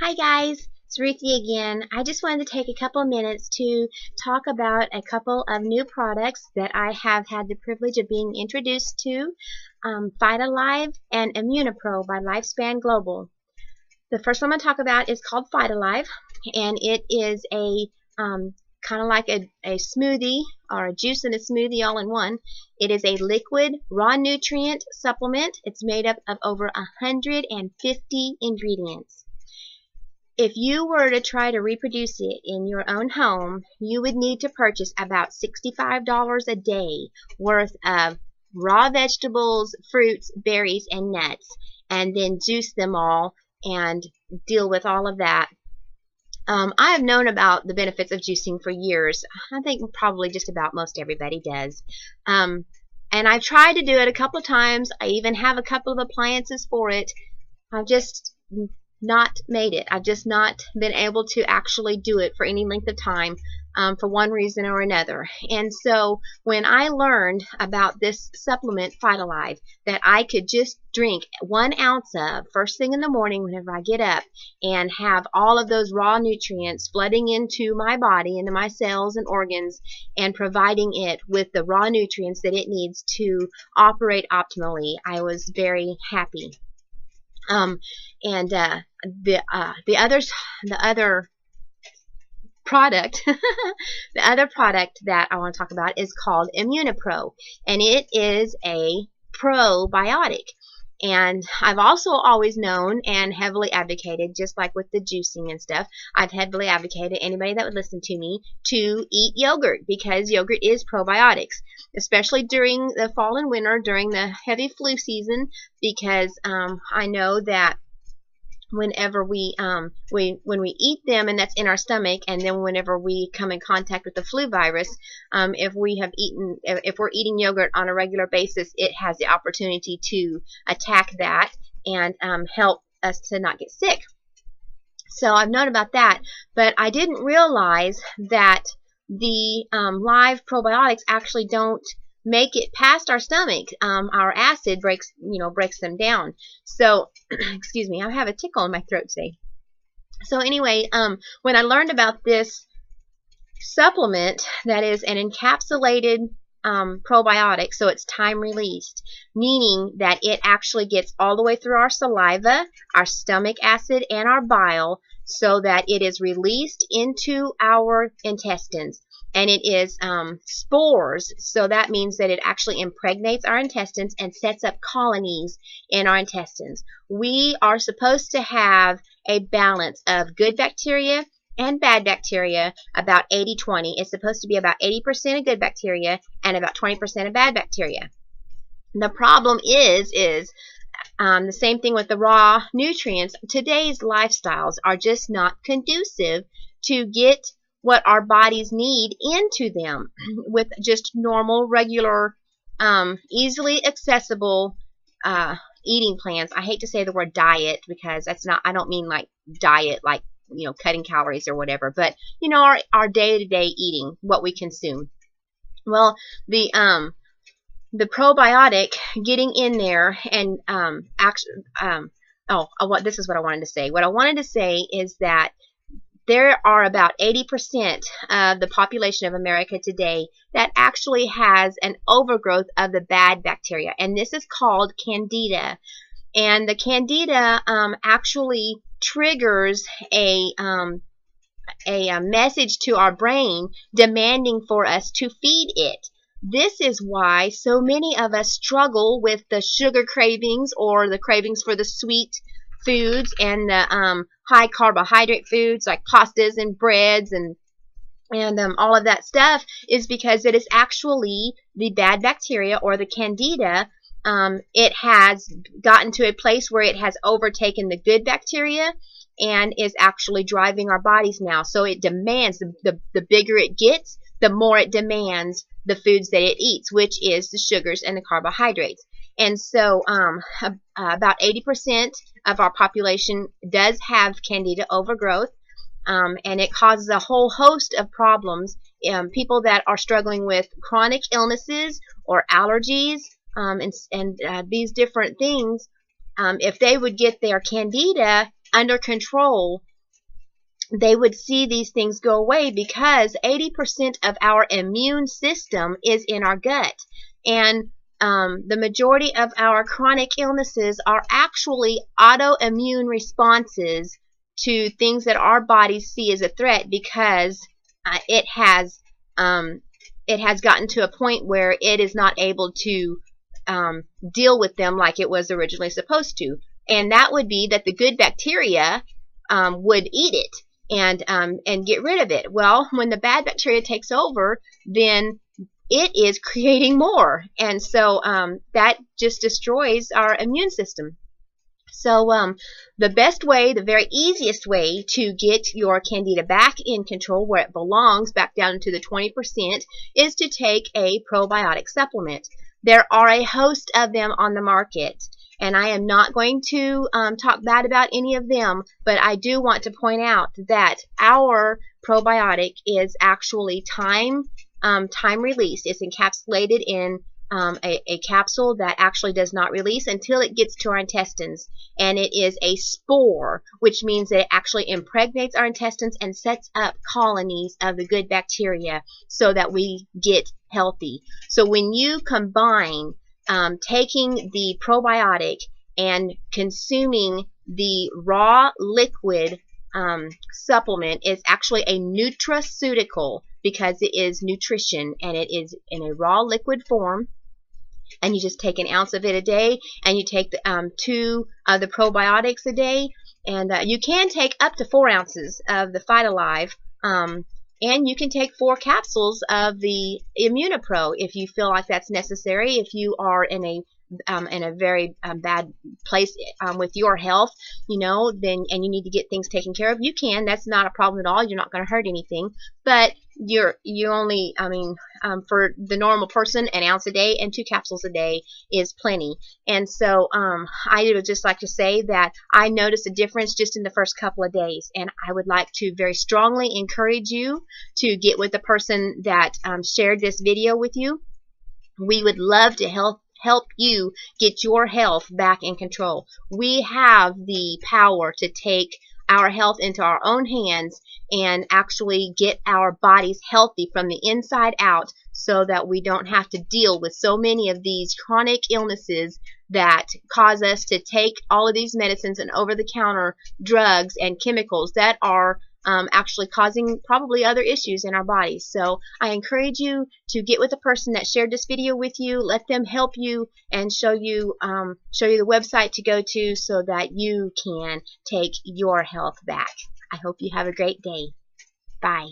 Hi guys, it's Ruthie again. I just wanted to take a couple minutes to talk about a couple of new products that I have had the privilege of being introduced to, PhytAlive and ImmuniPro by Lifespan Global. The first one I'm going to talk about is called PhytAlive, and it is a kind of like a smoothie or a juice and a smoothie all in one. It is a liquid raw nutrient supplement. It's made up of over 150 ingredients. If you were to try to reproduce it in your own home, you would need to purchase about $65 a day worth of raw vegetables, fruits, berries, and nuts, and then juice them all and deal with all of that. I have known about the benefits of juicing for years. I think probably just about most everybody does. And I've tried to do it a couple of times. I even have a couple of appliances for it. I've just not made it. I've just not been able to actually do it for any length of time for one reason or another. And so when I learned about this supplement, PhytAlive, that I could just drink 1 ounce of first thing in the morning whenever I get up and have all of those raw nutrients flooding into my body, into my cells and organs, and providing it with the raw nutrients that it needs to operate optimally, I was very happy. The other product the other product that I want to talk about is called ImmuniPro, and it is a probiotic. And I've also always known and heavily advocated, just like with the juicing and stuff, I've heavily advocated anybody that would listen to me to eat yogurt, because yogurt is probiotics, especially during the fall and winter, during the heavy flu season, because I know that whenever we when we eat them, and that's in our stomach, and then whenever we come in contact with the flu virus, if we're eating yogurt on a regular basis, it has the opportunity to attack that and help us to not get sick. So I've known about that, but I didn't realize that the live probiotics actually don't make it past our stomach. Our acid breaks them down. So, excuse me, I have a tickle in my throat today. So anyway, when I learned about this supplement that is an encapsulated probiotic, so it's time released, meaning that it actually gets all the way through our saliva, our stomach acid, and our bile, so that it is released into our intestines. And it is spores, so that means that it actually impregnates our intestines and sets up colonies in our intestines. We are supposed to have a balance of good bacteria and bad bacteria, about 80-20. It's supposed to be about 80% of good bacteria and about 20% of bad bacteria. The problem is the same thing with the raw nutrients. Today's lifestyles are just not conducive to get what our bodies need into them with just normal, regular, easily accessible eating plans. I hate to say the word diet, because that's not, I don't mean like diet like, cutting calories or whatever, but our day-to-day eating, what we consume. Well, the probiotic getting in there and this is what I wanted to say. What I wanted to say is that there are about 80% of the population of America today that actually has an overgrowth of the bad bacteria, and this is called Candida. And the Candida actually triggers a message to our brain demanding for us to feed it. This is why so many of us struggle with the sugar cravings, or the cravings for the sweet foods, and the high carbohydrate foods like pastas and breads and all of that stuff, is because it is actually the bad bacteria, or the Candida. It has gotten to a place where it has overtaken the good bacteria and is actually driving our bodies now. So it demands, the bigger it gets, the more it demands the foods that it eats, which is the sugars and the carbohydrates. And so about 80% of our population does have Candida overgrowth, and it causes a whole host of problems. People that are struggling with chronic illnesses or allergies, and these different things, if they would get their Candida under control, they would see these things go away, because 80% of our immune system is in our gut. And the majority of our chronic illnesses are actually autoimmune responses to things that our bodies see as a threat, because it has gotten to a point where it is not able to deal with them like it was originally supposed to. And that would be that the good bacteria would eat it and get rid of it. Well, when the bad bacteria takes over, then it is creating more, and so that just destroys our immune system. So the best way, the very easiest way to get your candida back in control where it belongs, back down to the 20%, is to take a probiotic supplement. There are a host of them on the market, and I am not going to talk bad about any of them, but I do want to point out that our probiotic is actually time released. It's encapsulated in a capsule that actually does not release until it gets to our intestines, and it is a spore, which means that it actually impregnates our intestines and sets up colonies of the good bacteria so that we get healthy. So when you combine taking the probiotic and consuming the raw liquid supplement, is actually a nutraceutical, because it is nutrition and it is in a raw liquid form. And you just take an ounce of it a day, and you take the, 2 of the probiotics a day, and you can take up to 4 ounces of the PhytAlive, and you can take 4 capsules of the ImmuniPro if you feel like that's necessary. If you are in a very bad place with your health, you know, then, and you need to get things taken care of, you can. That's not a problem at all. You're not going to hurt anything. But you only, for the normal person, an ounce a day and 2 capsules a day is plenty. And so I would just like to say that I noticed a difference just in the first couple of days, and I would like to very strongly encourage you to get with the person that shared this video with you. We would love to help you get your health back in control. We have the power to take our health into our own hands and actually get our bodies healthy from the inside out, so that we don't have to deal with so many of these chronic illnesses that cause us to take all of these medicines and over-the-counter drugs and chemicals that are actually causing probably other issues in our bodies. So I encourage you to get with the person that shared this video with you. Let them help you and show you the website to go to so that you can take your health back. I hope you have a great day. Bye.